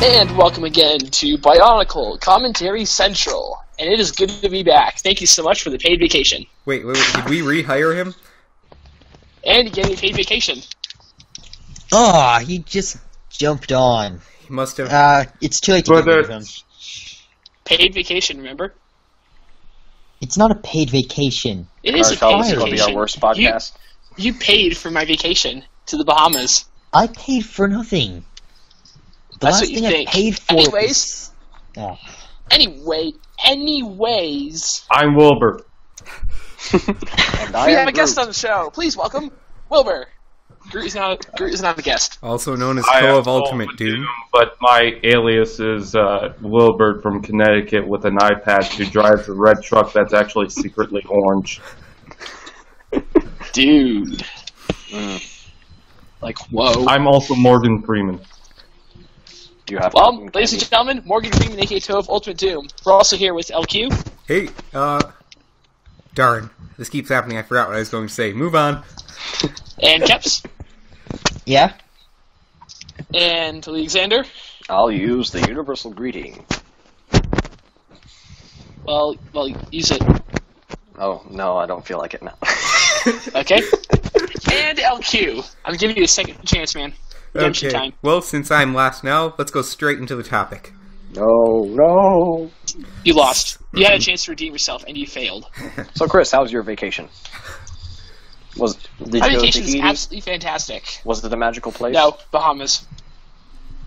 And welcome again to BIONICLE Commentary Central. And it is good to be back. Thank you so much for the paid vacation. Wait, did we rehire him? And he gave me paid vacation. Oh, he just jumped on. He must have... it's too late to get rid of him. Paid vacation, remember? It's not a paid vacation. It is a paid vacation. Will be our worst podcast. You paid for my vacation to the Bahamas. I paid for nothing. The That's last what you thing think. I paid for Anyways. was... Anyways. I'm Wilbur. And I We am have a guest Groot. on the show. Please welcome Wilbur. Groot is not a guest. Also known as I Co am of Ultimate Doom. But my alias is Wilbur from Connecticut with an eye patch who drives a red truck that's actually secretly orange. Dude. Like, whoa. I'm also Morgan Freeman. Do you have Well, ladies and gentlemen, Morgan Freeman, aka Toe of Ultimate Doom. We're also here with LQ. Hey, darn. This keeps happening, I forgot what I was going to say. Move on. And Keps. Yeah? And Alexander. I'll use the universal greeting. Well, use it. Oh, no, I don't feel like it now. Okay. And LQ. I'm giving you a second chance, man. Redemption time. Well, since I'm last now, let's go straight into the topic. No. You lost. You had a chance to redeem yourself, and you failed. So, Chris, how was your vacation? Did you My go to vacation is Tahiti? absolutely fantastic. Was it a magical place? No, Bahamas.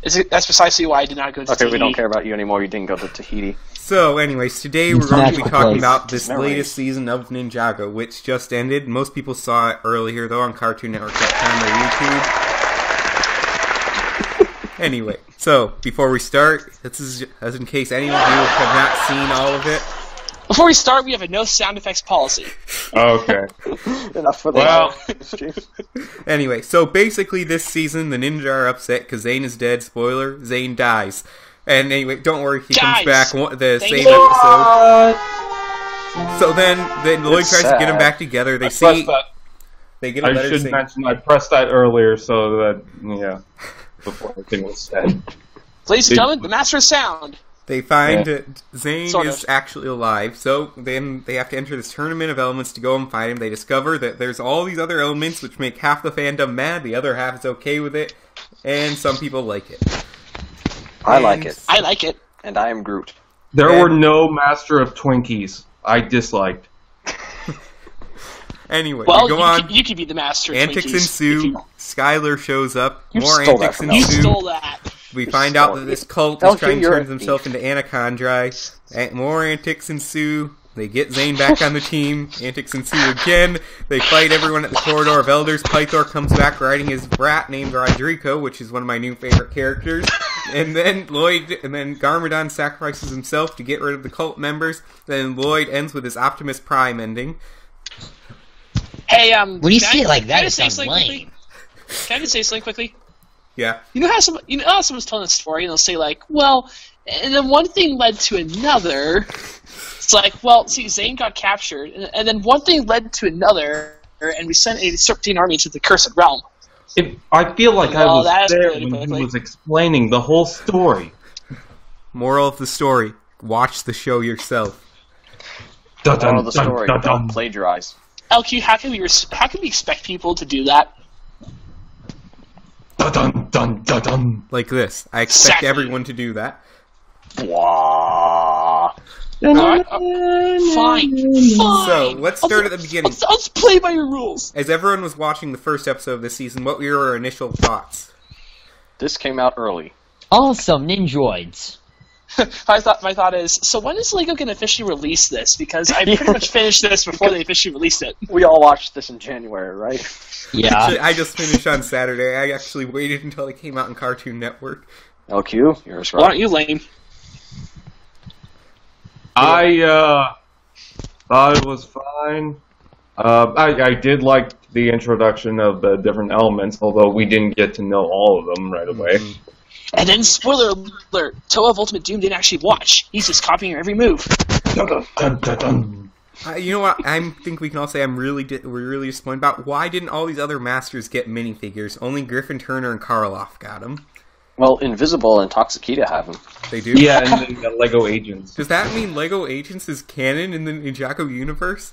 That's precisely why I did not go to Okay, Tahiti. we don't care about you anymore. You didn't go to Tahiti. So, anyways, today we're It's going to be magical talking place. about this Memories. latest season of Ninjago, which just ended. Most people saw it earlier, though, on Cartoon Network.com or YouTube. Anyway, so, before we start, this is as in case any of you have not seen all of it. Before we start, we have a no sound effects policy. Okay. Enough for Well- Anyway, so basically this season, the ninja are upset because Zane is dead. Spoiler, Zane dies. And anyway, don't worry, he comes Dies. back the Thank same you. episode. So then Lloyd It's tries to get them sad. back together. They I see... pressed that. They get a I letter should saying... mention I pressed that earlier so that, before everything was said. Ladies and gentlemen, the Master of Sound. They find that Zane Sort is of. actually alive, so then they have to enter this tournament of elements to go and find him. They discover that there's all these other elements which make half the fandom mad, the other half is okay with it, and some people like it. I like it. I like it. And I am Groot. There And- were no Master of Twinkies. I disliked. Anyway, Well, we go on. you could be the Master of Antics Twinkies. ensue. Skylar shows up. You More stole that antics from You ensue. stole that. We find out that this cult is LQ, trying to you're turn a himself thief. into Anachondri. More antics ensue. They get Zane back on the team. Antics ensue again. They fight everyone at the Corridor of Elders. Pythor comes back riding his brat named Rodrigo, which is one of my new favorite characters. And then Garmadon sacrifices himself to get rid of the cult members. Then Lloyd ends with his Optimus Prime ending. Hey, When you can see I- it like can that, I it just say sounds something lame. quickly? Can I just say something quickly? Yeah. You know how someone's telling a story and they'll say like, well, and then one thing led to another. It's like, well, see, Zane got captured, and then one thing led to another, and we sent a Serpentine army to the Cursed Realm. I feel like I Well, that was is there pretty when quickly. he was explaining the whole story. Moral of the story. Watch the show yourself. Moral of the story, don't plagiarize. LQ, how can we expect people to do that? Dun-dun-dun-dun-dun. Like this. I expect Exactly. everyone to do that. Blah. Alright, fine. So, let's start at the beginning. Let's play by your rules. As everyone was watching the first episode of this season, what were your initial thoughts? This came out early. Awesome, Ninjoids. My thought is, so when is LEGO going to officially release this? Because I pretty much finished this before they officially released it. We all watched this in January, right? Yeah. I just finished on Saturday. I actually waited until it came out on Cartoon Network. LQ, yours Why right. don't you, lame? I thought it was fine. I did like the introduction of the different elements, although we didn't get to know all of them right away. And then, spoiler alert, Toe of Ultimate Doom didn't actually watch. He's just copying her every move. Dun-dun-dun-dun-dun. You know what? I think we can all say we're really disappointed about why didn't all these other masters get minifigures? Only Griffin Turner and Karloff got them. Well, Invisible and Toxicita have them. They do? Yeah, and then Lego Agents. Does that mean Lego Agents is canon in the Ninjago universe?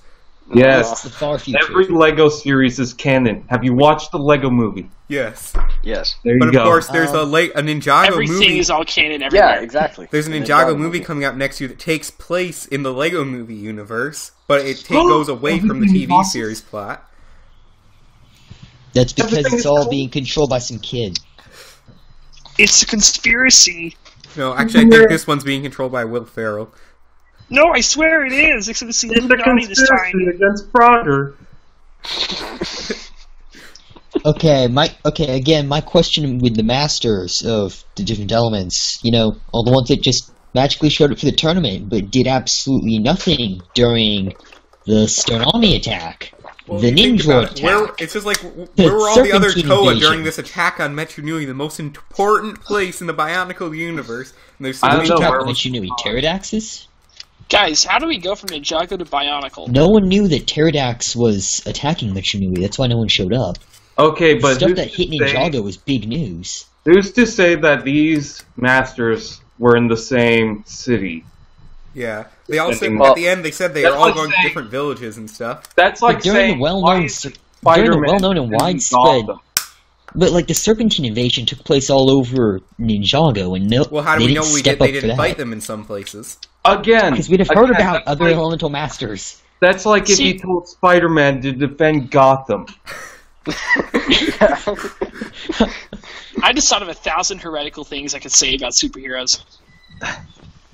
Yes. The far future. Every Lego series is canon. Have you watched the Lego movie? Yes. Yes. There you But of go. course, there's a Ninjago Everything movie. is all canon everywhere. Yeah, exactly. There's a The Ninjago movie coming out next year that takes place in the Lego movie universe, but it goes away from the Everything is TV awesome. series plot. That's because Everything it's is all cool. being controlled by some kid. It's a conspiracy. No, actually, I think this one's being controlled by Will Ferrell. No, I swear it is. Except it's the It's a Illuminati this time. conspiracy against Frogger. Again, my question with the masters of the different elements, all the ones that just magically showed up for the tournament, but did absolutely nothing during the Tsunami attack, Well, the you think Ninja about it, attack. it's just like, where were all the other Serpentine Toa invasion. during this attack on Metro Nui, the most important place in the Bionicle universe? And there's so I don't many know, Talk where about was- Tsunami Pterodaxes? Guys, how do we go from Ninjago to Bionicle? No one knew that Pterodax was attacking Metronui. That's why no one showed up. Okay, but Stuff who's that hit to say- Ninjago was big news. Who's to say that these masters were in the same city? Yeah. They all said, Well, at the end, they said they that's were all like going to saying- different villages and stuff. That's like But during saying the well-known why is Spider-Man and in widespread, Gotham? but like the Serpentine invasion took place all over Ninjago, and Well, how do they we didn't know step they up for didn't that. fight them in some places? Again, Because we'd have heard again, about that's other like, elemental masters. That's like if See- you told Spider-Man to defend Gotham. I just thought of 1,000 heretical things I could say about superheroes.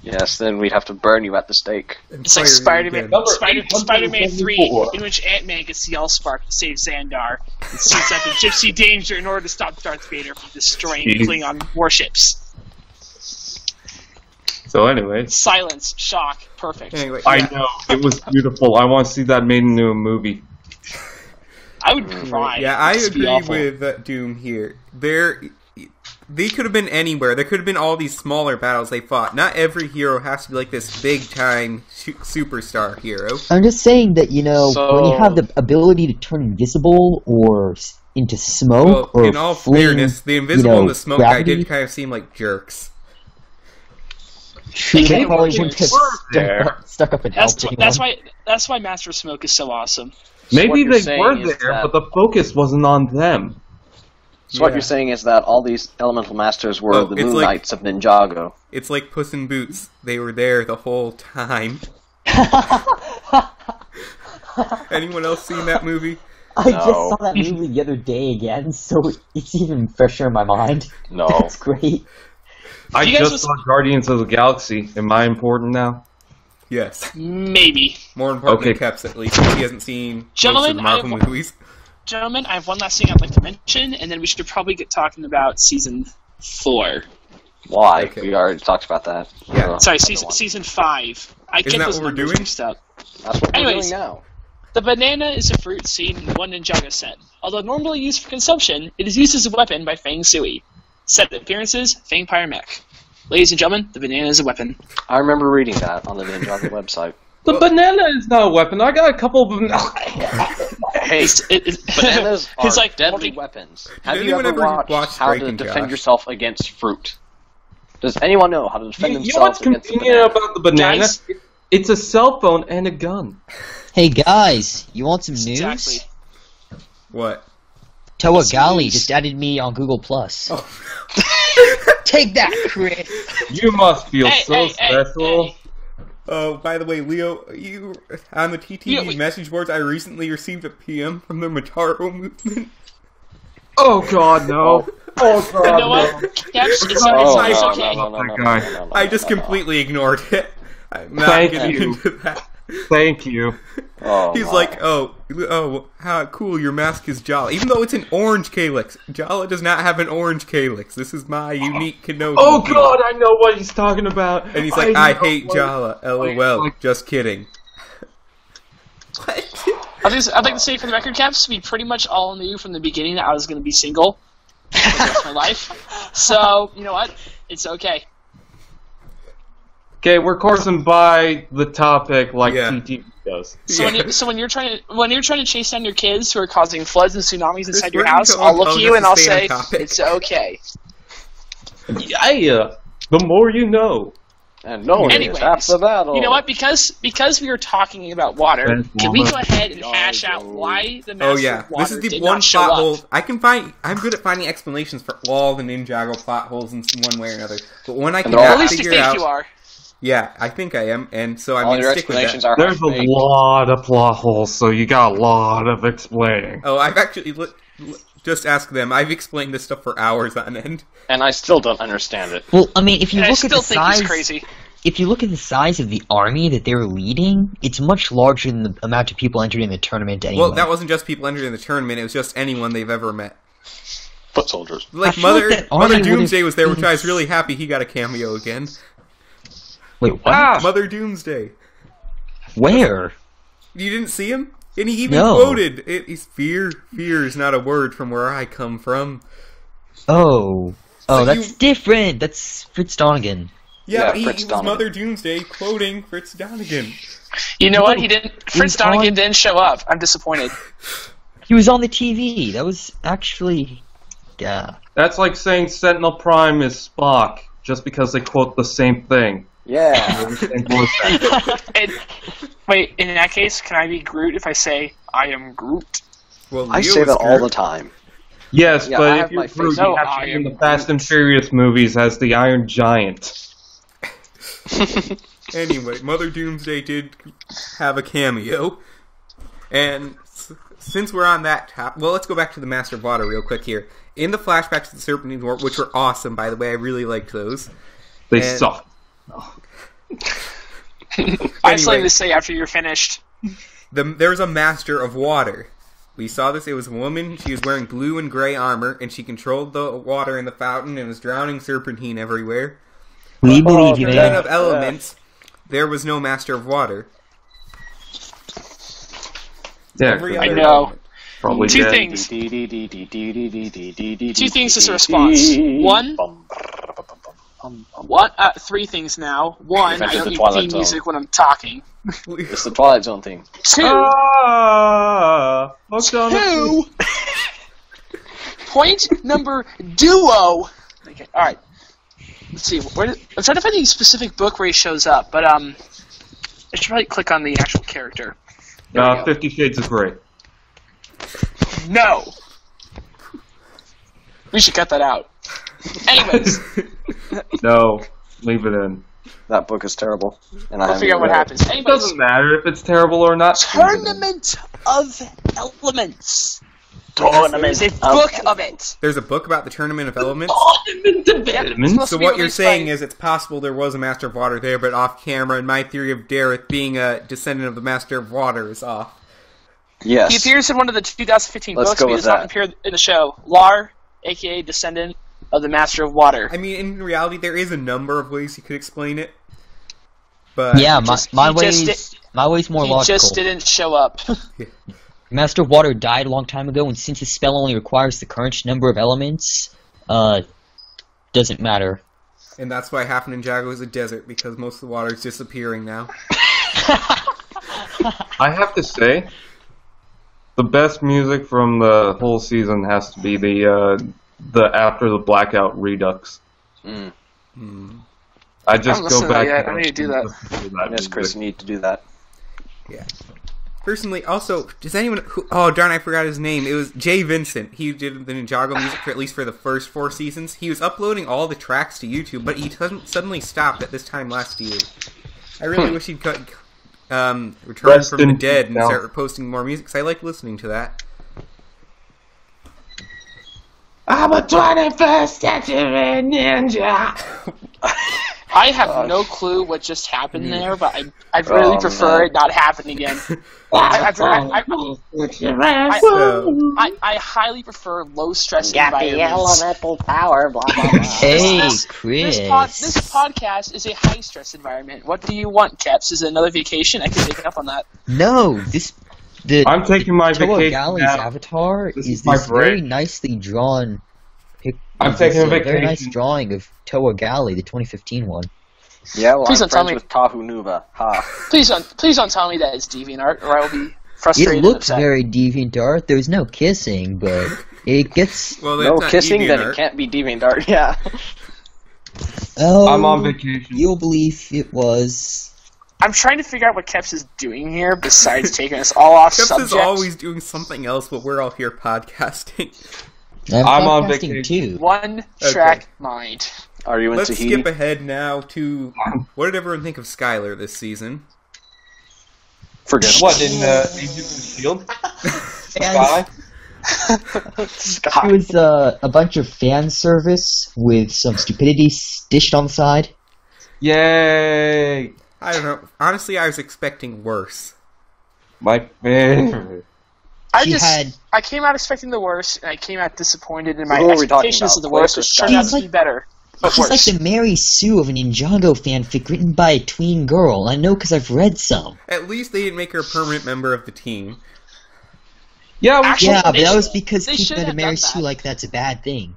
Yes, then we'd have to burn you at the stake. It's like Fire you Spider-Man, again. Number Spider-Man 3, 874. in which Ant-Man gets the Allspark to save Xandar and suits up in Gypsy Danger in order to stop Darth Vader from destroying Jeez. Klingon warships. So anyway, Silence, shock, perfect. Anyway, I yeah. know it was beautiful. I want to see that made into a movie. I would cry. Yeah, I It'd be agree awful. with Doom here. They could have been anywhere. There could have been all these smaller battles they fought. Not every hero has to be like this big-time superstar hero. I'm just saying that, So- when you have the ability to turn invisible or into smoke Well, or in all fling, fairness, the invisible and the smoke guy gravity, did kind of seem like jerks. true, they They probably were wouldn't have there. stuck up and helped anyone. That's why Master of Smoke is so awesome. So what Maybe you're they saying were is there, that- but the focus wasn't on them. So what Yeah. you're saying is that all these elemental masters were Oh, the it's Moon like- Knights of Ninjago. It's like Puss in Boots. They were there the whole time. Anyone else seen that movie? I just No. saw that movie the other day again, so it's even fresher in my mind. No. That's great. I You guys just was- saw Guardians of the Galaxy. Am I important now? Yes. Maybe. More important Okay. than Keps, at least. He hasn't seen most of Gentlemen, the Marvel I have- movies. Gentlemen, I have one last thing I'd like to mention, and then we should probably get talking about Season 4. Why? Okay. We already talked about that. Yeah. Sorry, Other season, one. season 5. I Isn't get that those what we're numbers doing? mixed up. That's what Anyways. we're doing now. The banana is a fruit seen in one Ninjago set. Although normally used for consumption, it is used as a weapon by Fang Sui. Set appearances, Fang Pyromech. Ladies and gentlemen, the banana is a weapon. I remember reading that on the Ninjago website. The banana is not a weapon. I got a couple of them. Hey, bananas are it's like deadly multi- weapons. Have Did you anyone ever ever watched watch how to Drake and defend Josh? yourself against fruit? Does anyone know how to defend You know what's themselves against a convenient banana? about the banana? Guys? It's a cell phone and a gun. Hey guys, you want some news? Exactly. What? Toa Some Gali news. just added me on Google Plus. Oh. Take that, Chris. You must feel Hey, so hey, hey, special. hey. Oh, by the way, Leo, you on the TTV You- message boards, I recently received a PM from the Mataro movement. Oh God, no! Oh God, You know what? Caps, it's Oh, it's no, okay. no, no, no, no, Guy. no, no, no, I just no, no. completely ignored it. I'm not Thank getting you. into that. Thank you. Oh, He's my. like, oh, how cool, your mask is Jala. Even though it's an orange calyx. Jala does not have an orange calyx. This is my unique Kenobi. Oh God, I know what he's talking about. And he's like, I know hate what- Jala, lol, like- just kidding. What? I'd like to say for the record, Caps, we pretty much all knew from the beginning that I was going to be single for the rest of my life. So, you know what? It's okay. Okay, we're coursing by the topic like Yeah. TTV does. So, when you're trying to chase down your kids who are causing floods and tsunamis inside your we're house, going I'll look to at you and I'll stay say on topic. it's okay. Yeah, the more you know. And no one Anyways, is half the battle. You know what? Because we were talking about water, can we go ahead and Ninjago. hash out why the Oh Master yeah, of Water this is the did one not show plot up? hole. I'm good at finding explanations for all the Ninjago plot holes in one way or another. But when I can they're all- At least you figure think out, you are. yeah, I think I am, and so I'm All gonna your stick with that. explanations are There's a half-baked. lot of plot holes, so you got a lot of explaining. Oh, I've actually just ask them. I've explained this stuff for hours on end. And I still don't understand it. Well, I mean, if you And I look at still the think size, he's crazy. if you look at the size of the army that they were leading, it's much larger than the amount of people entered in the tournament anyway. Well, that wasn't just people entering the tournament; it was just anyone they've ever met. Foot soldiers. Like feel like Mother that army would've Doomsday was there, which been- I was really happy he got a cameo again. Wait, what? Ah! Mother Doomsday. Where? You didn't see him? And he even No. quoted, "It's fear. Fear is not a word from where I come from." Oh. So Oh, that's you- different. That's Fritz Donegan. Yeah, but Fritz he was Donovan. Mother Doomsday quoting Fritz Donegan. You know what? He didn't. Fritz was on- Donegan didn't show up. I'm disappointed. He was on the TV. That was actually... Yeah. That's like saying Sentinel Prime is Spock, just because they quote the same thing. Yeah. And voice acting. And, wait, in that case, can I be Groot if I say I am Groot? Well, I Leo say was that all Groot. the time. Yes, Yeah, I but have if you're my face- Groot, No, you have I to be in am the Fast and Furious movies as the Iron Giant. Anyway, Mother Doomsday did have a cameo. And since we're on that top, well, let's go back to the Master of Water real quick here. In the flashbacks of the Serpentine War, which were awesome, by the way, I really liked those. They And- suck. I still need to say after you're finished. There's a Master of Water. We saw this. It was a woman. She was wearing blue and gray armor, and she controlled the water in the fountain and was drowning serpentine everywhere. We believe you, In man. of Elements, there was no Master of Water. Yeah, Every 'cause I other know. element. Probably Two dead. things. Two Two things as a response. Three things now. One, I Invented don't the need Twilight theme Zone. music when I'm talking. It's the Twilight Zone thing. Two, Hooked on a- two. Point number duo. Okay, all right. Let's see. I'm trying to find the specific book where he shows up, but I should probably click on the actual character. There we go. 50 Shades of Grey. No. We should cut that out. Anyways, No, leave it in. That book is terrible. And I we'll haven't figure out what read it. happens. It Anyways, doesn't matter if it's terrible or not. Tournament of Elements. There's a book of it. There's a book about the Tournament of Elements. Yep, So what you're saying is it's possible there was a Master of Water there, but off camera, and my theory of Dareth being a descendant of the Master of Water is off. Yes. he appears in one of the 2015 Let's books, go but he with does not that. appear in the show. Lar, aka descendant of the Master of Water. I mean, in reality, there is a number of ways you could explain it. But Yeah, my he just way's more He logical. just didn't show up. Master of Water died a long time ago, and since his spell only requires the current number of elements, doesn't matter. and that's why half Ninjago is a desert, because most of the water is disappearing now. I have to say, the best music from the whole season has to be the After the Blackout Redux. I just haven't go listened to back. that yet. and I need to do that. listen to Yes, music. Chris, you need to do that. Yeah. Personally, also, does anyone oh darn, I forgot his name. It was Jay Vincent. He did the Ninjago music for at least for the first 4 seasons. He was uploading all the tracks to YouTube, but he suddenly stopped at this time last year. I really wish he'd return Rest from the in dead peace, and Al. start posting more music, because I like listening to that. I'm a 21st century ninja. I have no clue what just happened there, but I'd really prefer man. it not happen again. I highly prefer low stress environments. power, blah blah blah. Hey, This Chris. podcast is a high stress environment. What do you want, Caps? Is it another vacation? I can take it up on that. No, the I'm taking my Toa vacation Galley's now. avatar This is is my this very break. nicely drawn. I'm taking a Very nice vacation. drawing of Toa Galley, the 2015 one. Yeah, well, Please I'm don't tell friends me. with Tahu Nuva. Ha. Please don't tell me that it's DeviantArt, or I will be frustrated. It and looks upset. very DeviantArt. There's no kissing, but it gets. Well, No that's not kissing, then DeviantArt. it can't be DeviantArt. Yeah. Oh, I'm on vacation. You'll believe it was. I'm trying to figure out what Keps is doing here besides taking us all off Keps subject. is always doing something else, but we're all here podcasting. I'm on podcasting vacation. too. One track mind. Are you in Let's Tahiti? skip ahead now to what did everyone think of Skylar this season? Forget What, in Agents of S.H.I.E.L.D.? Fans- Scott. It was a bunch of fan service with some stupidity dished on the side. Yay! I don't know. Honestly, I was expecting worse. My favorite. I came out expecting the worst, and I came out disappointed in my Who are we talking expectations about? of the worst, which turned out He's to be better. But He's worse. like the Mary Sue of a Ninjago fanfic written by a tween girl. I know because I've read some. At least they didn't make her a permanent member of the team. Yeah, Actually, Yeah, but they that was should- because they keeping should it a have Mary done Sue that. like that's a bad thing.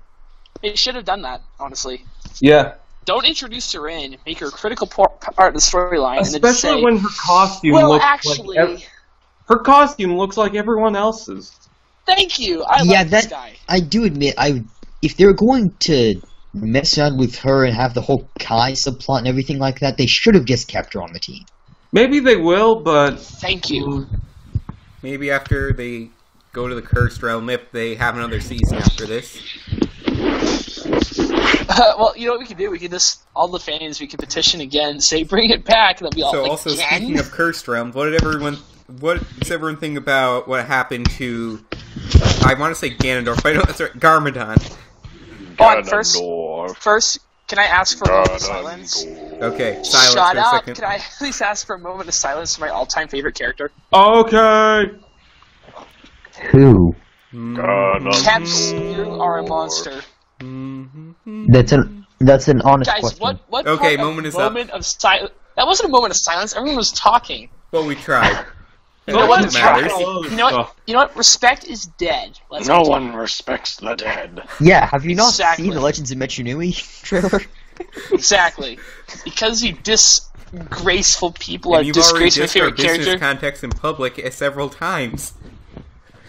They should have done that, honestly. yeah. Don't introduce her in, make her a critical part of the storyline, and then Especially say, when her costume well, looks actually, like her costume looks like everyone else's. thank you, I Yeah, like this that- guy. I do admit, if they're going to mess around with her and have the whole Kai subplot and everything like that, they should have just kept her on the team. Maybe they will, but Thank you. Maybe after they go to the Cursed Realm, if they have another season after this. Well, you know what we can do? We can just, all the fans, we can petition again, say bring it back, and they'll be all So like, also again? speaking of Cursed Realm, what does everyone think about what happened to I want to say Ganondorf, but I know that's right, Garmadon. Hold on, first, can I ask for a moment of silence? Okay, silence Shut for a up! second. Can I at least ask for a moment of silence for my all-time favorite character? okay. Who? Caps, you are a monster. That's an honest Guys, question. what Okay, part moment of is up. moment of silence? That wasn't a moment of silence. Everyone was talking. Well, we tried. You know what? It matters. You know what? You know what? Respect is dead. Let's No continue. one respects the dead. Yeah, have you not Exactly. seen the Legends of Metro Nui trailer? Exactly. Because you disgraceful people are And you've already disgracing my dissed our favorite business character. context in public several times.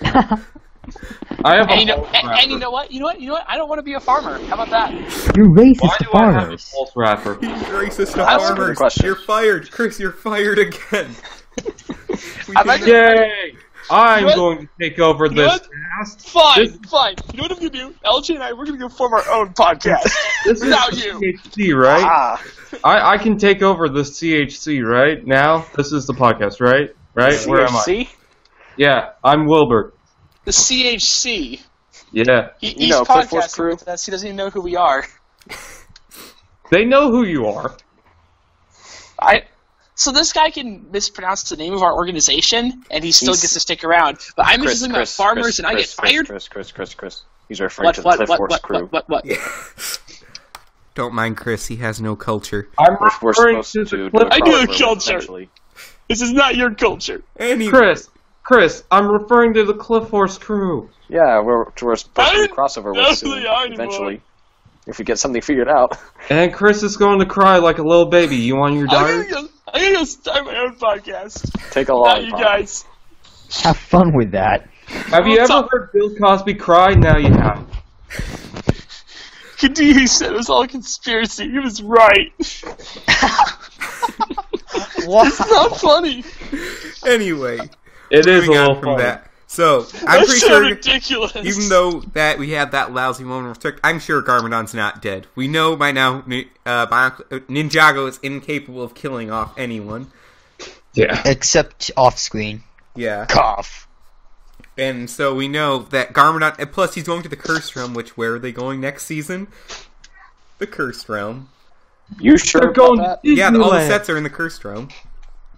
I have And you, a know, pulse and wrapper. you know what? You know what? You know what? I don't want to be a farmer. How about that? You're racist Why to do I have a farmers. pulse wrapper? He's racist to That's a good farmers. question. You're fired. Chris, you're fired again. I'm not gonna- Yay! I'm You know what? going to take over You know this what? cast. Fine, fine. You know what I'm gonna do? LJ and I, we're gonna go form our own podcast This without is you. CHC, right? Ah, I can take over the CHC, right? Now? This is the podcast, right? Right? Where am I? CHC? Yeah, I'm Wilbur. The CHC. Yeah. He's know, Cliff Force podcasting crew? with us. He doesn't even know who we are. They know who you are. So this guy can mispronounce the name of our organization, and he still He's- gets to stick around. But I'm just talking about farmers, and I get fired. Chris. He's referring What? to the Cliff Force What? crew. What? Don't mind Chris. He has no culture. I'm We're referring supposed to to the do Cliff a I do a crossover culture. eventually. This is not your culture. Anyway, Chris, I'm referring to the Cliff Force crew. Yeah, we're supposed to do a crossover I with don't really soon, are anymore. eventually. If we get something figured out. And Chris is going to cry like a little baby. You want your diary? I'm gonna go start my own podcast. Take a Not long you time. guys. Have fun with that. Have you What's ever up? heard Bill Cosby cry? Now you have. He said it was all a conspiracy. He was right. It's not funny. anyway, It is a moving little on from funny. that. So, I'm That's pretty so sure, ridiculous. even though that we had that lousy moment of respect, I'm sure Garmadon's not dead. We know by now Ninjago is incapable of killing off anyone. Yeah. Except off screen. Yeah. Cough. And so we know that Garmadon, and plus he's going to the Cursed Realm, which, where are they going next season? The Cursed Realm. You sure They're about going that? to Yeah, all the Disneyland. sets are in the Cursed Realm.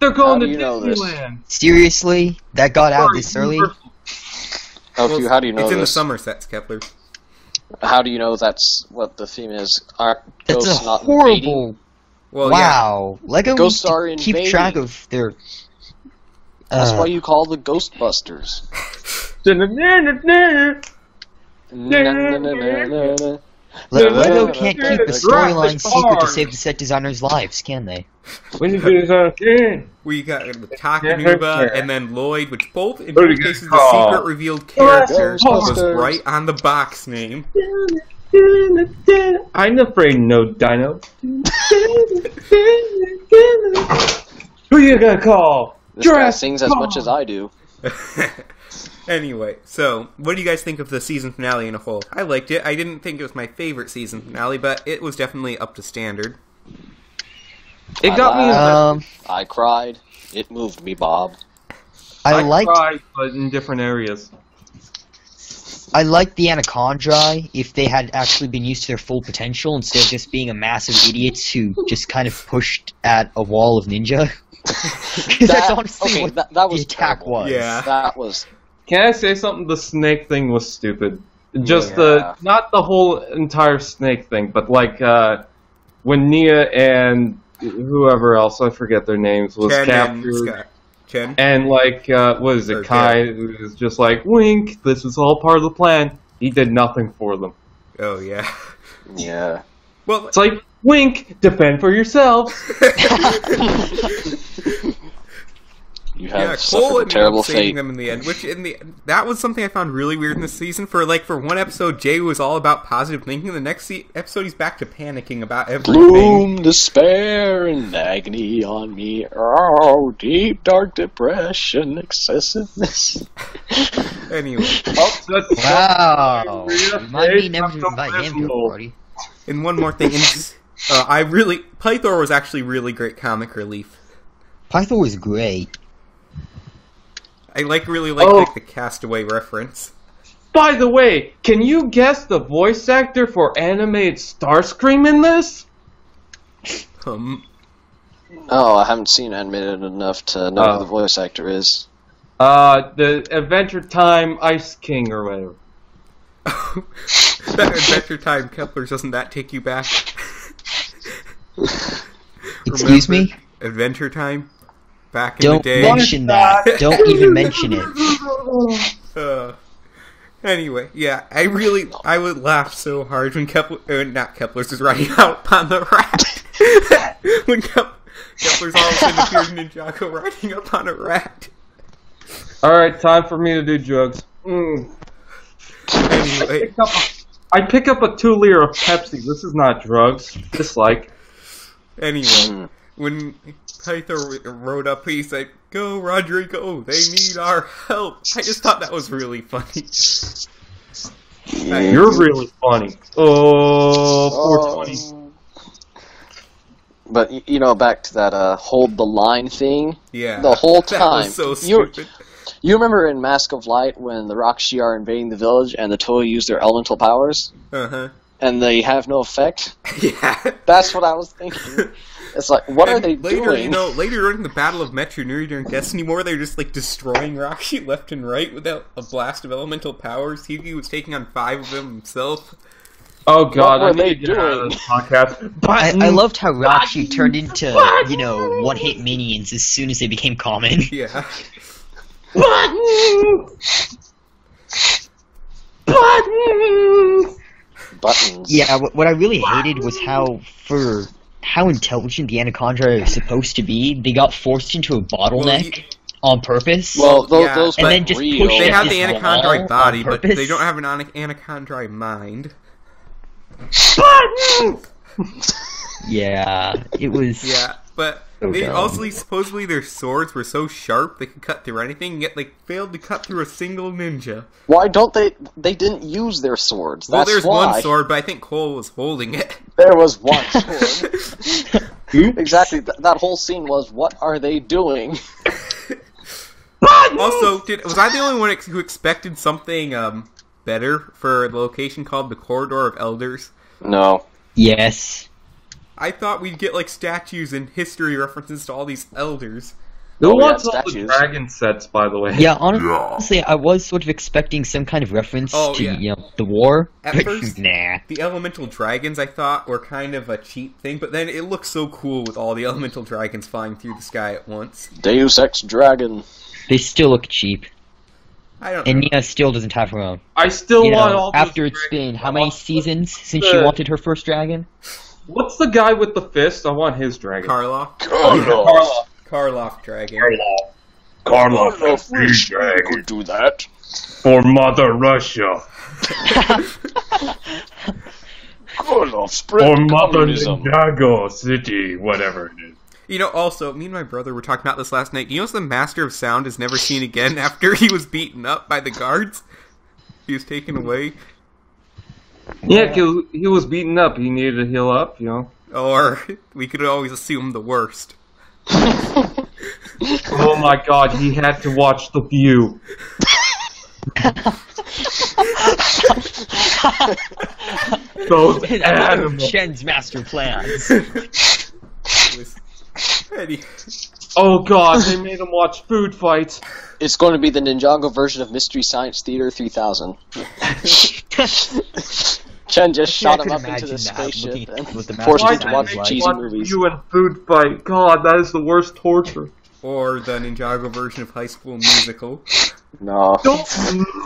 They're going How to do you know this? Disneyland. Seriously? That got out this early? How do you know it's in the this? summer sets, Kepler. How do you know that's what the theme is? Aren't That's ghosts a not horrible... invading? Well, wow. Lego Ghosts needs are to keep invading. track of their... That's why you call the Ghostbusters. Lego can't keep the storyline It's secret to hard. save the set designers' lives, can they? When you do this again. We got Takanuba and then Lloyd, which both, in Who do both you cases, call? the secret revealed character was Ghostbusters. right on the box name. I'm afraid no dino. Who you gonna call? This guy sings as much as I do. Anyway, so what do you guys think of the season finale in a whole? I liked it. I didn't think it was my favorite season finale, but it was definitely up to standard. It got me. I cried. It moved me, Bob. I liked, cried, but in different areas. I liked the Anacondrae if they had actually been used to their full potential instead of just being a massive idiots who just kind of pushed at a wall of ninja. That's honestly what that was the attack terrible. was. Yeah. That was. Can I say something? The snake thing was stupid. Just Yeah. not the whole entire snake thing, but like when Nia and whoever else, I forget their names, was Ken and captured. Scott. Ken? And like, what is Or it, Kai, who was just like, wink, this was all part of the plan. He did nothing for them. Oh, yeah. Yeah. Well, It's like, wink, defend for yourselves. You yeah, have Cole suffered a ended terrible up saving fate. them in the end, which that was something I found really weird in this season. For one episode, Jay was all about positive thinking. The next episode, he's back to panicking about everything. Gloom, despair, and agony on me. Oh, deep, dark depression, excessiveness. Anyway, Wow. Maria, Remind me hey, never to Dr. invite him to a Bismol. party. and one more thing, Pythor was actually really great comic relief. Pythor was great. I really like the Castaway reference. By the way, can you guess the voice actor for animated Starscream in this? Oh, I haven't seen animated enough to know who the voice actor is. The Adventure Time Ice King or whatever. That Adventure Time Kepler, doesn't that take you back? Excuse me? Adventure Time? Back in Don't the day? mention that. Don't even mention it. Anyway, yeah, I would laugh so hard when not Kepler's was riding out on the rat. When Kepler's all of a sudden appeared in Ninjago riding up on a rat. Alright, time for me to do drugs. Anyway, I pick up a 2 liter of Pepsi. This is not drugs. Dislike. anyway, when Pythor rode up, he said, "Go, Rodrigo, they need our help." I just thought that was really funny. You're really funny. Oh, 420. But, back to that hold the line thing. Yeah. The whole time. That was so stupid. You remember in Mask of Light when the Rokushi are invading the village and the Toei use their elemental powers? Uh-huh. And they have no effect? Yeah. That's what I was thinking. It's like, what are they doing? Later during the Battle of Metronuri during Destiny War, they're just destroying Rokushi left and right without a blast of elemental powers. He was taking on 5 of them himself. Oh god, What were I they need to get out of doing? this podcast. I loved how Rokushi turned into, one-hit minions as soon as they became common. Yeah. Buttons. Yeah, what I really hated was how intelligent the Anaconda are supposed to be, they got forced into a bottleneck on purpose. Well, Yeah, those and went then just real. push They it have this the wall Anaconda body, on but purpose. they don't have an Anaconda mind. Yeah, it was... Yeah, but So they dumb. also supposedly their swords were so sharp they could cut through anything, yet they failed to cut through a single ninja. Why don't they? They didn't use their swords. Well, That's there's why. one sword, but I think Cole was holding it. There was one sword. Exactly. That whole scene was, what are they doing? Also, was I the only one who expected something better for a location called the Corridor of Elders? No. Yes. I thought we'd get statues and history references to all these elders. Who Oh, we wants had all the statues. dragon sets, by the way? Yeah, honestly, I was sort of expecting some kind of reference Oh, to, yeah. the war. At but first- nah. The elemental dragons, I thought, were kind of a cheap thing, but then it looked so cool with all the elemental dragons flying through the sky at once. Deus Ex Dragon. They still look cheap. I don't know. And Nia still doesn't have her own. I still You want know, all those after it's dragons. been how many seasons since she wanted her first dragon? What's the guy with the fist? I want his dragon. Karloff? Karloff. Karloff dragon. Karloff. Could do that. For Mother Russia. Spread Or Mother communism. Ninjago City, whatever it is. You know, also, me and my brother were talking about this last night. You know, the Master of Sound is never seen again after he was beaten up by the guards? He was taken away. Yeah, he was beaten up. He needed to heal up, you know. Or we could always assume the worst. Oh my god, he had to watch The View. Those animals. Shen's master plans. Oh god, they made him watch food fights. It's going to be the Ninjago version of Mystery Science Theater 3000. Chen just shot him up into the spaceship and forced him to watch cheesy movies. You and food fight. God, that is the worst torture. Or the Ninjago version of High School Musical. No.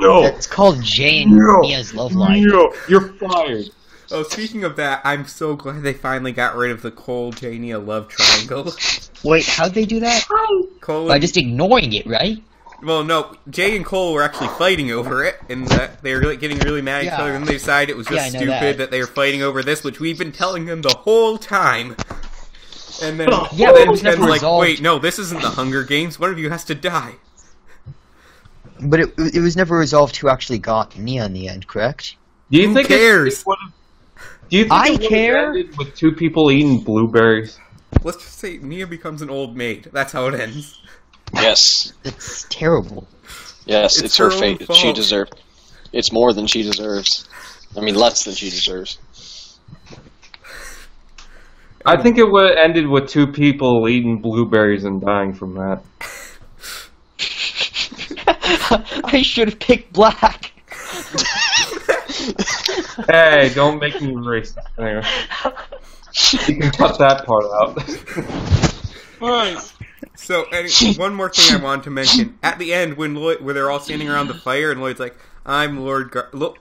No. It's called Jane Mia's Love Life. No, you're fired. Oh, speaking of that, I'm so glad they finally got rid of the Cole Jania love triangle. Wait, how'd they do that? Cole By just ignoring it, right? Well, no, Jay and Cole were actually fighting over it, and that they were getting really mad at each other, and they decided it was just stupid that they were fighting over this, which we've been telling them the whole time. And then, it was never like, resolved. wait, no, this isn't the Hunger Games, one of you has to die. But it was never resolved who actually got Nia in the end, correct? Do you Who think cares? Do you think I it would've care. ended with two people eating blueberries? Let's just say Nia becomes an old maid. That's how it ends. Yes. It's terrible. Yes, it's her her own fate. fault. She deserved. It's more than she deserves. I mean, less than she deserves. I think it would have ended with two people eating blueberries and dying from that. I should have picked black. Hey, don't make me racist. Anyway. You can cut that part out. So, one more thing I wanted to mention. At the end, when where they're all standing around the fire, and Lloyd's like, I'm Lloyd Garmadon.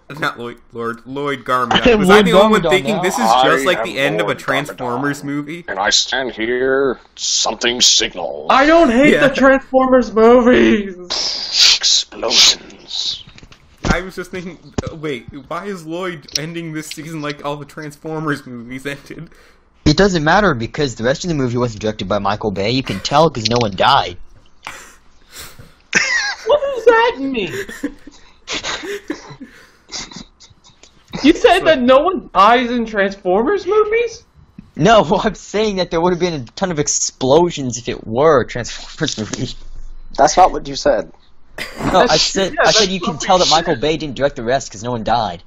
Was I the only one thinking this is just like the end of a Transformers movie? And I stand here, something signals. I don't hate the Transformers movies! Explosions. I was just thinking, wait, why is Lloyd ending this season like all the Transformers movies ended? It doesn't matter because the rest of the movie wasn't directed by Michael Bay. You can tell because no one died. What does that mean? You said that no one dies in Transformers movies? No, I'm saying that there would have been a ton of explosions if it were a Transformers movie. That's not what you said. No, I said you can tell that Michael Bay didn't direct the rest because no one died.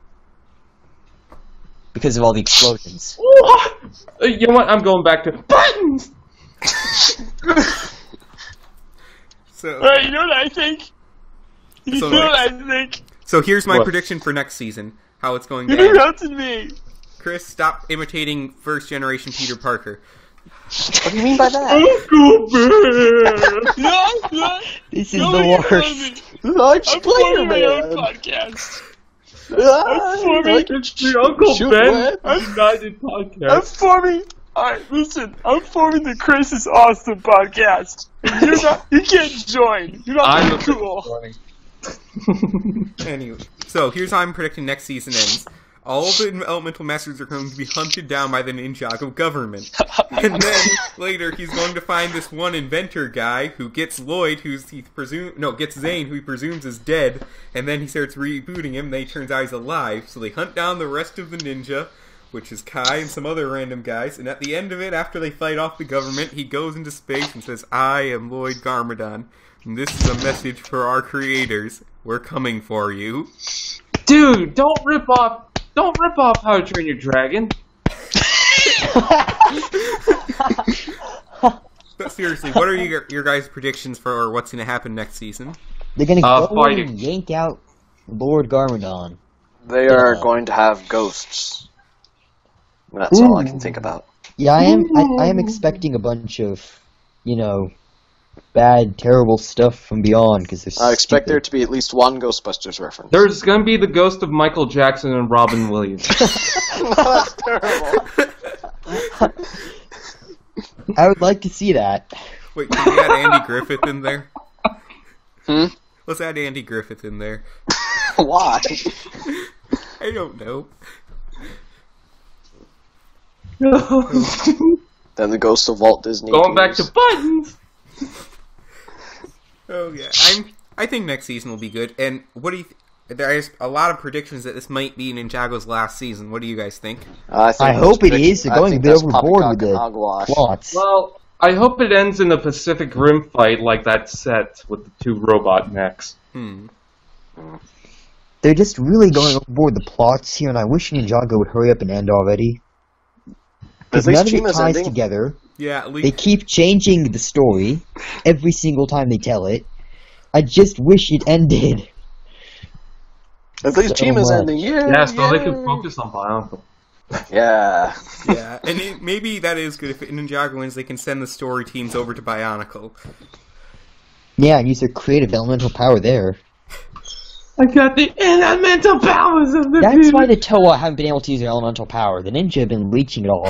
Because of all the explosions. What? You know what? I'm going back to buttons! So, you know what I think? You So know like- what I think? so here's my What? prediction for next season. How it's going to You end. interrupted me. Chris, stop imitating first generation Peter Parker. What do you mean by that? Uncle Ben! No, no. This is Nobody the can worst. me. I'm I'm forming my own podcast. I'm forming- It's the Uncle Shoot, Ben what? United I'm Podcast. forming. Alright, listen. I'm forming the Chris is Awesome podcast. And you're not. You can't join. You're not I'm cool. Anyway, so here's how I'm predicting next season ends. All the elemental masters are going to be hunted down by the Ninjago government. And then, later, he's going to find this one inventor guy who gets Lloyd, gets Zane, who he presumes is dead, and then he starts rebooting him, and then he turns out he's alive, so they hunt down the rest of the ninja, which is Kai and some other random guys, and at the end of it, after they fight off the government, he goes into space and says, I am Lloyd Garmadon, and this is a message for our creators. We're coming for you. Dude, don't rip off How to Train Your Dragon. But seriously, what are your guys' predictions for what's going to happen next season? They're gonna go fighting. and yank out Lord Garmadon. They are going to have ghosts. That's all I can think about. Yeah, I am expecting a bunch of, bad, terrible stuff from Beyond because they're I expect there to be at least one Ghostbusters reference. There's gonna be the ghost of Michael Jackson and Robin Williams. That's terrible. I would like to see that. Wait, can we add Andy Griffith in there? Hmm? Let's add Andy Griffith in there. Why? I don't know. Then the ghost of Walt Disney. Going back appears. to buttons. Oh yeah, I think next season will be good. And what do you? There's a lot of predictions that this might be Ninjago's last season. What do you guys think? I hope it is. They're going a bit overboard with the plots. Well, I hope it ends in a Pacific Rim fight like that set with the two robot mechs. They're just really going overboard the plots here, and I wish Ninjago would hurry up and end already. Because none of it ties together. Yeah, at least They keep changing the story every single time they tell it. I just wish it ended. At least Chima's ending. Yeah, so they can focus on BIONICLE. Yeah. Yeah, and maybe that is good. If Ninjago wins, they can send the story teams over to BIONICLE. Yeah, and use their creative elemental power there. I got the elemental powers of the That's why the Toa haven't been able to use their elemental power. The ninja have been leeching it all.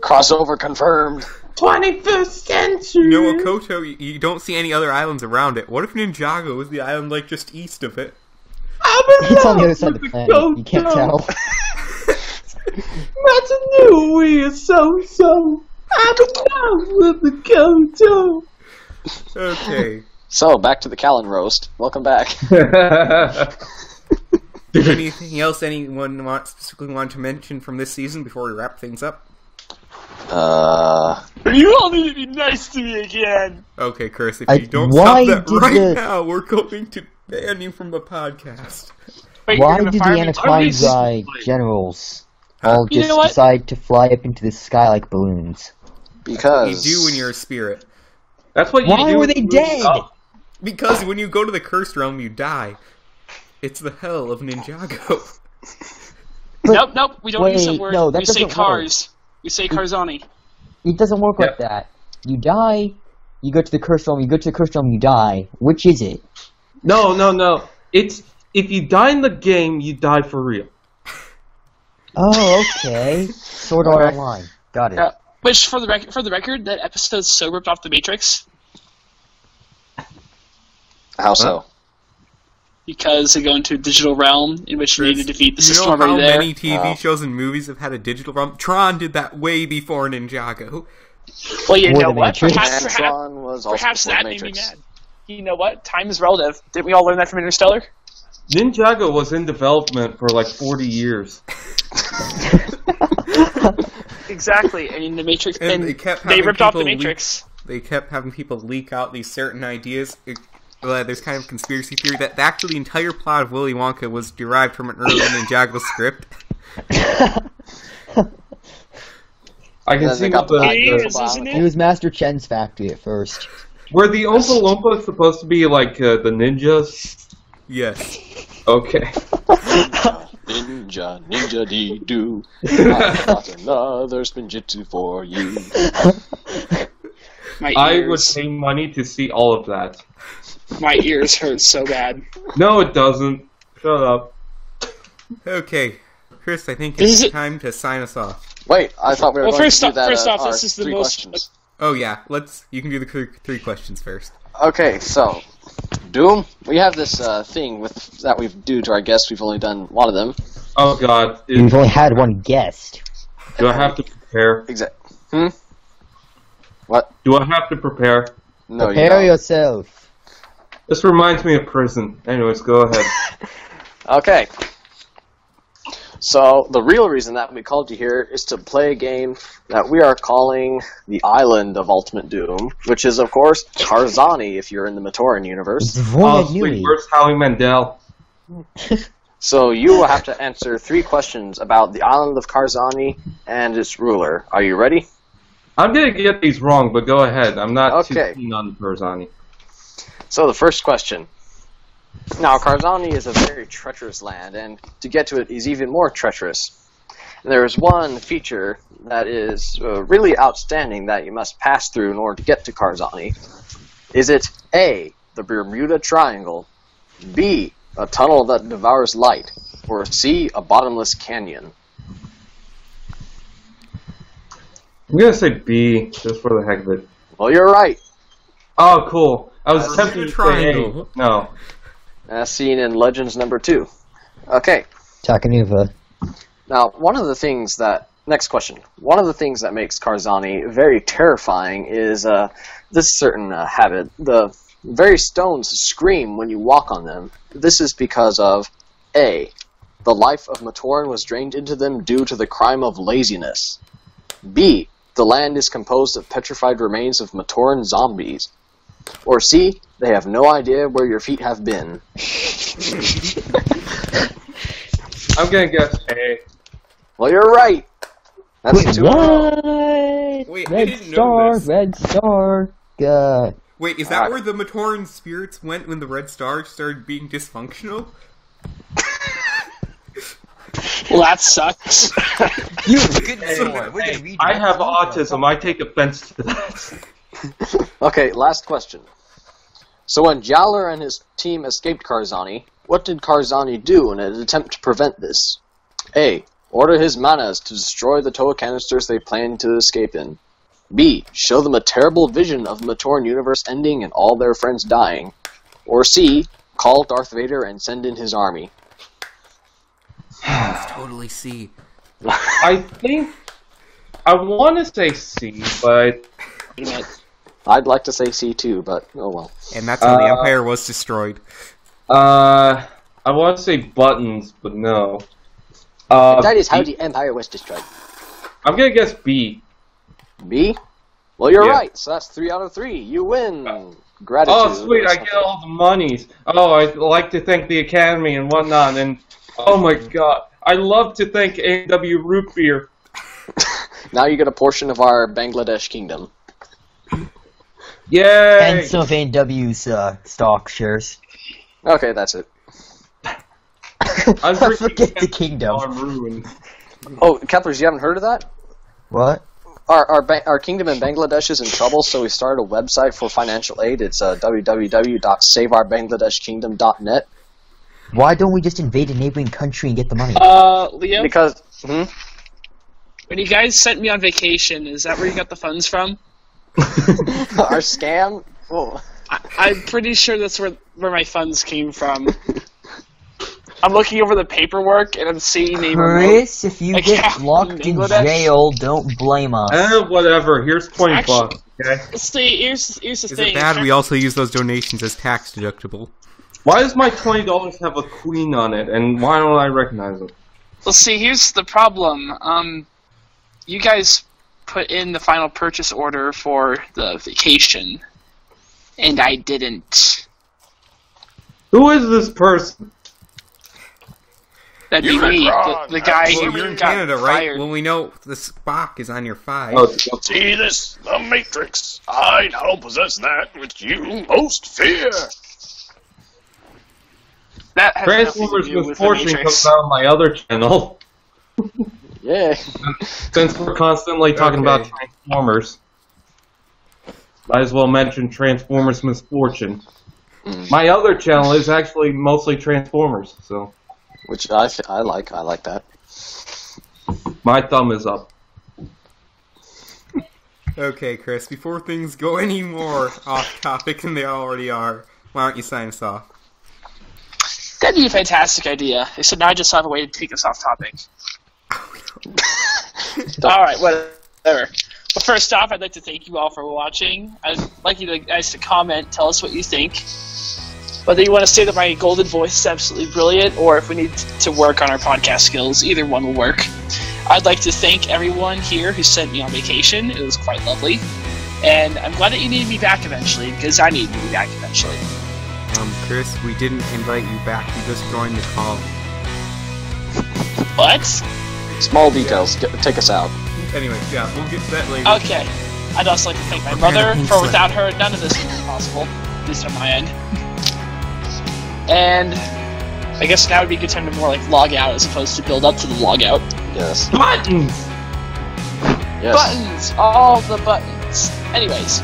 Crossover confirmed. 21st century! You know, Okoto, you don't see any other islands around it. What if Ninjago is the island, like, just east of it? It's on the other side of the planet. You can't tell. Matanui is so. I'm in love with the Koto. Okay. So, back to the Callan roast. Welcome back. Anything else anyone specifically want to mention from this season before we wrap things up? You all need to be nice to me again. Okay, Chris, if you don't stop that right now, we're going to ban you from the podcast. Wait, Why you're did gonna the fire me? Anaconda generals all You just know what? decide to fly up into the sky like balloons? Because You do when you're a spirit. That's what you Why do. were they dead? Because when you go to the cursed realm, you die. It's the hell of Ninjago. Nope, we don't use that Wait, word. no, that we say doesn't cars. We say Karzani. It doesn't work like that. You die, you go to the cursed realm, you die. Which is it? No. It's if you die in the game, you die for real. Oh, okay. Sword Art Online. Got it. Which, for the record, that episode's so ripped off the Matrix how so? because they go into a digital realm in which you need to defeat the system You know how already there. many TV shows and movies have had a digital realm? Tron did that way before Ninjago. Well, you Or know the what? Matrix. Tron was also Perhaps before that the made me Matrix. mad. You know what? Time is relative. Didn't we all learn that from Interstellar? Ninjago was in development for like 40 years. Exactly. I mean, the Matrix. And And they kept they having ripped off the people Matrix. They kept having people leak out these certain ideas. There's kind of conspiracy theory that actually the entire plot of Willy Wonka was derived from an early Ninjago script. I can then see they got what the It Ninjago is, isn't It it? was Master Chen's factory at first. Were the Oompa Loompas supposed to be like the ninjas? Yes. Okay. Ninja dee doo. I've got another spinjitzu for you. My I would ears. pay money to see all of that. My ears hurt so bad. No, it doesn't. Shut up. Okay. Chris, I think This it's is- time to sign us off. Wait, I thought we were Well, going first to do off- that. first off, our this is the 3 most- questions. Oh yeah, you can do the three questions first. Okay, so Doom, we have this thing that we do to our guests. We've only done one of them. Oh god. We've only had one guest. Do I have to prepare? What? Do I have to prepare? No, you Prepare don't. yourself. This reminds me of prison. Anyways, go ahead. Okay. So, the real reason that we called you here is to play a game that we are calling the Island of Ultimate Doom, which is, of course, Karzani if you're in the Matoran universe. Oh, sweet. Where's Howie Mandel? So, you will have to answer 3 questions about the Island of Karzani and its ruler. Are you ready? I'm gonna get these wrong, but go ahead. I'm not too Okay. keen on Karzani. So, the first question. Now, Karzani is a very treacherous land, and to get to it is even more treacherous. And there is one feature that is really outstanding that you must pass through in order to get to Karzani. Is it A, the Bermuda Triangle, B, a tunnel that devours light, or C, a bottomless canyon? I'm gonna say B, just for the heck of it. Well, you're right. Oh, cool. I was Bermuda tempted to say Triangle. A. No. As seen in Legends number 2. Okay. Takanuva. Now, next question. One of the things that makes Karzani very terrifying is this certain habit. The very stones scream when you walk on them. This is because of A. The life of Matoran was drained into them due to the crime of laziness. B. The land is composed of petrified remains of Matoran zombies. Or C. They have no idea where your feet have been. I'm gonna guess A. Well, you're right. That's Wait, two. what? Wait, I Red didn't know Star, this. Red Star. God. Wait, is that where the Matoran spirits went when the Red Star started being dysfunctional? Well, that sucks. You good boy. We're gonna read I it. have autism. I take offense to that. Okay, last question. So when Jowler and his team escaped Karzani, what did Karzani do in an attempt to prevent this? A. Order his manas to destroy the Toa canisters they planned to escape in. B. Show them a terrible vision of the Matoran universe ending and all their friends dying. Or C. Call Darth Vader and send in his army. It's totally C. I think I want to say C, but I'd like to say C too, but oh well. And that's how the Empire was destroyed. I want to say buttons, but no. That is how the Empire was destroyed. I'm gonna guess B. B? Well, you're Yeah. right, so that's 3 out of 3. You win! Gratitude. Oh, sweet! I get all the monies. Oh, I'd like to thank the Academy and whatnot. And oh my God, I love to thank A&W Root Beer. Now you get a portion of our Bangladesh kingdom. Yay! And some of A&W's stock shares. Okay, that's it. I'm I forget the kingdom. I'm ruined. Oh, Keplers, you haven't heard of that? What? Our kingdom in Bangladesh is in trouble, so we started a website for financial aid. It's www.saveourbangladeshkingdom.net. Why don't we just invade a neighboring country and get the money? Leo, Because, when you guys sent me on vacation, is that where you got the funds from? our scam? Oh. I'm pretty sure that's where my funds came from. I'm looking over the paperwork and I'm seeing a Chris, if you get account locked in Bangladesh. jail, don't blame us. Whatever. Here's 20 bucks. Okay. See, here's the Is thing. it bad we also use those donations as tax deductible? Why does my $20 have a queen on it, and why don't I recognize it? Well, see, here's the problem. You guys put in the final purchase order for the vacation, and I didn't. Who is this person? That'd be me, the guy Well, who you're in got Canada, right? fired. Well, we know the Spock is on your 5. Oh, See this? The Matrix. I now possess that which you most fear. That has nothing to Transformers do with the Misfortune Matrix. comes out on my other channel. Yeah. Since we're constantly talking about Transformers, might as well mention Transformers Misfortune. My other channel is actually mostly Transformers, so Which I like. I like that. my thumb is up. Okay, Chris, before things go any more off topic than they already are, why don't you sign us off? That'd be a fantastic idea. Except now I just have a way to take us off topic. Alright, whatever. Well, first off, I'd like to thank you all for watching. I'd like you guys to comment, tell us what you think. Whether you want to say that my golden voice is absolutely brilliant, or if we need to work on our podcast skills, either one will work. I'd like to thank everyone here who sent me on vacation. It was quite lovely. And I'm glad that you needed me back eventually, because I needed you back eventually. Chris, we didn't invite you back. You just joined the call. What? Small details. Take us out. Anyway, yeah, we'll get to that later. Okay. I'd also like to thank my Prepare mother, the pink for slip. without her, none of this would be possible. At least on my end. And I guess now would be a good time to more like log out as opposed to build up to the log out. Yes. Buttons! Yes. Buttons! All the buttons. Anyways,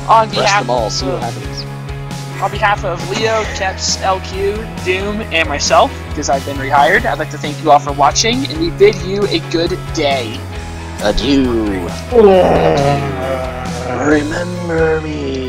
on Press behalf them all. See what of happens. Leo, Keps, LQ, Doom, and myself, because I've been rehired, I'd like to thank you all for watching, and we bid you a good day. Adieu. Remember me.